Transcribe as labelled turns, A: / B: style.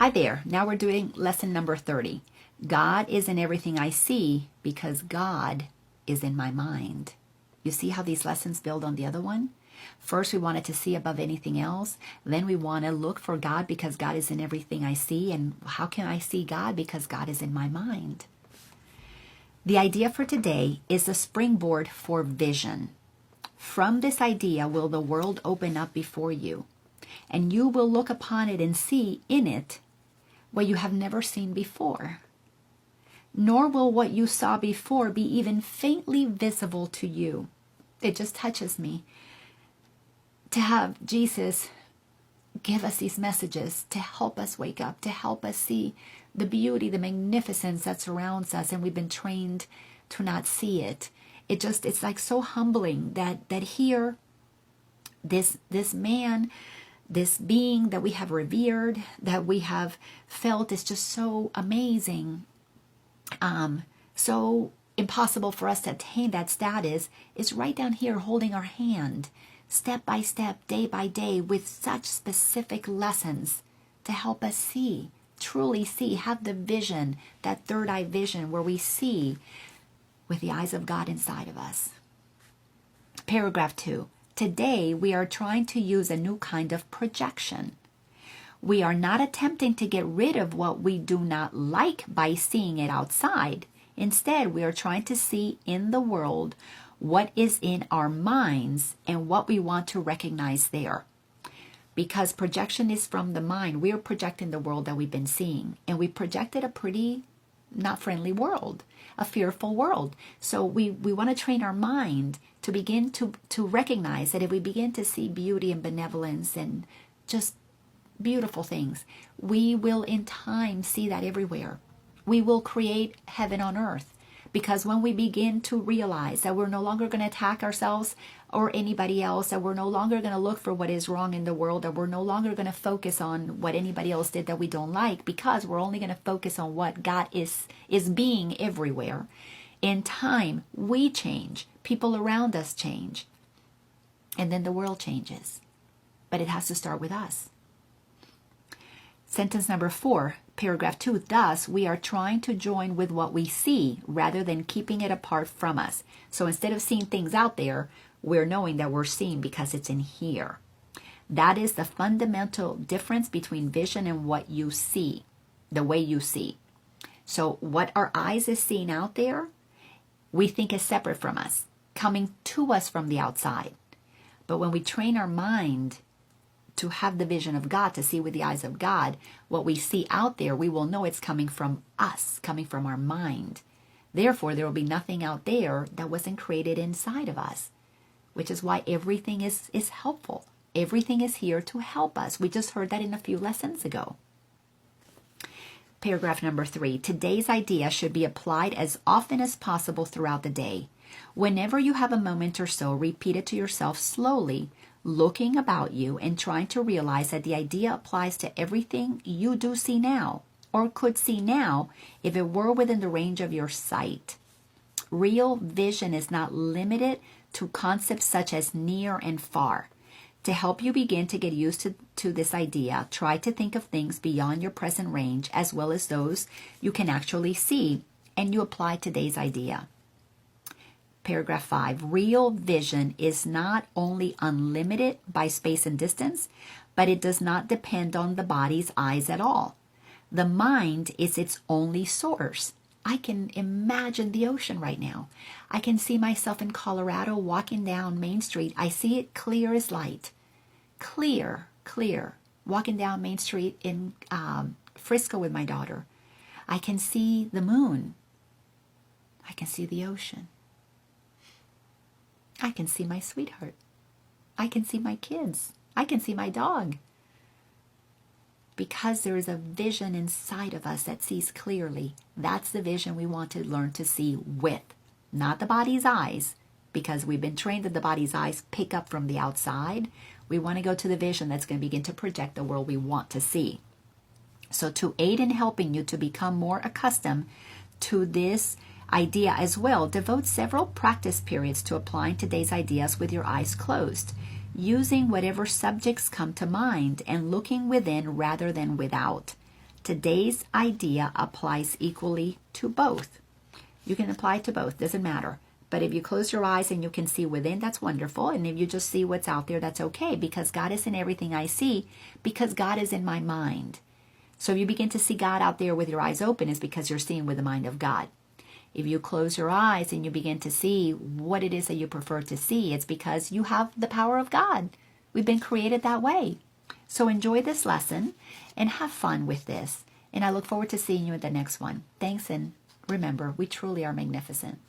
A: Hi there. Now we're doing lesson number 30. God is in everything I see because God is in my mind. You see how these lessons build on the other one? First, we wanted to see above anything else. Then we want to look for God because God is in everything I see. And how can I see God? Because God is in my mind. The idea for today is a springboard for vision. From this idea will the world open up before you, and you will look upon it and see in it what you have never seen before. Nor will what you saw before be even faintly visible to you. It just touches me to have Jesus give us these messages to help us wake up, to help us see the beauty, the magnificence that surrounds us, and we've been trained to not see it. It's like so humbling that here, this man, this being that we have revered, that we have felt is just so amazing, so impossible for us to attain that status, is right down here holding our hand, step by step, day by day, with such specific lessons to help us see, truly see, have the vision, that third eye vision where we see with the eyes of God inside of us. Paragraph 2. Today, we are trying to use a new kind of projection. We are not attempting to get rid of what we do not like by seeing it outside. Instead, we are trying to see in the world what is in our minds and what we want to recognize there. Because projection is from the mind, we are projecting the world that we've been seeing. And we projected a pretty not friendly world, a fearful world. So we want to train our mind to begin to recognize that if we begin to see beauty and benevolence and just beautiful things, we will in time see that everywhere. We will create heaven on earth. Because when we begin to realize that we're no longer going to attack ourselves or anybody else, that we're no longer going to look for what is wrong in the world, that we're no longer going to focus on what anybody else did that we don't like, because we're only going to focus on what God is being everywhere. In time, we change. People around us change. And then the world changes. But it has to start with us. Sentence number 4, paragraph 2, thus we are trying to join with what we see rather than keeping it apart from us. So instead of seeing things out there, we're knowing that we're seeing because it's in here. That is the fundamental difference between vision and what you see, the way you see. So what our eyes is seeing out there, we think is separate from us, coming to us from the outside. But when we train our mind to have the vision of God, to see with the eyes of God, what we see out there, we will know it's coming from us, coming from our mind. Therefore, there will be nothing out there that wasn't created inside of us, which is why everything is helpful. Everything is here to help us. We just heard that in a few lessons ago. Paragraph number 3, today's idea should be applied as often as possible throughout the day. Whenever you have a moment or so, repeat it to yourself slowly, looking about you and trying to realize that the idea applies to everything you do see now, or could see now if it were within the range of your sight. Real vision is not limited to concepts such as near and far. To help you begin to get used to this idea, try to think of things beyond your present range as well as those you can actually see, and you apply today's idea. Paragraph 5, real vision is not only unlimited by space and distance, but it does not depend on the body's eyes at all. The mind is its only source. I can imagine the ocean right now. I can see myself in Colorado walking down Main Street. I see it clear as light. Clear. Walking down Main Street in Frisco with my daughter. I can see the moon. I can see the ocean. I can see my sweetheart. I can see my kids. I can see my dog. Because there is a vision inside of us that sees clearly. That's the vision we want to learn to see with. Not the body's eyes, because we've been trained that the body's eyes pick up from the outside. We want to go to the vision that's going to begin to project the world we want to see. So to aid in helping you to become more accustomed to this idea as well, devote several practice periods to applying today's ideas with your eyes closed, using whatever subjects come to mind and looking within rather than without. Today's idea applies equally to both. You can apply it to both, doesn't matter. But if you close your eyes and you can see within, that's wonderful. And if you just see what's out there, that's okay, because God is in everything I see, because God is in my mind. So if you begin to see God out there with your eyes open, it's because you're seeing with the mind of God. If you close your eyes and you begin to see what it is that you prefer to see, it's because you have the power of God. We've been created that way. So enjoy this lesson and have fun with this. And I look forward to seeing you at the next one. Thanks, and remember, we truly are magnificent.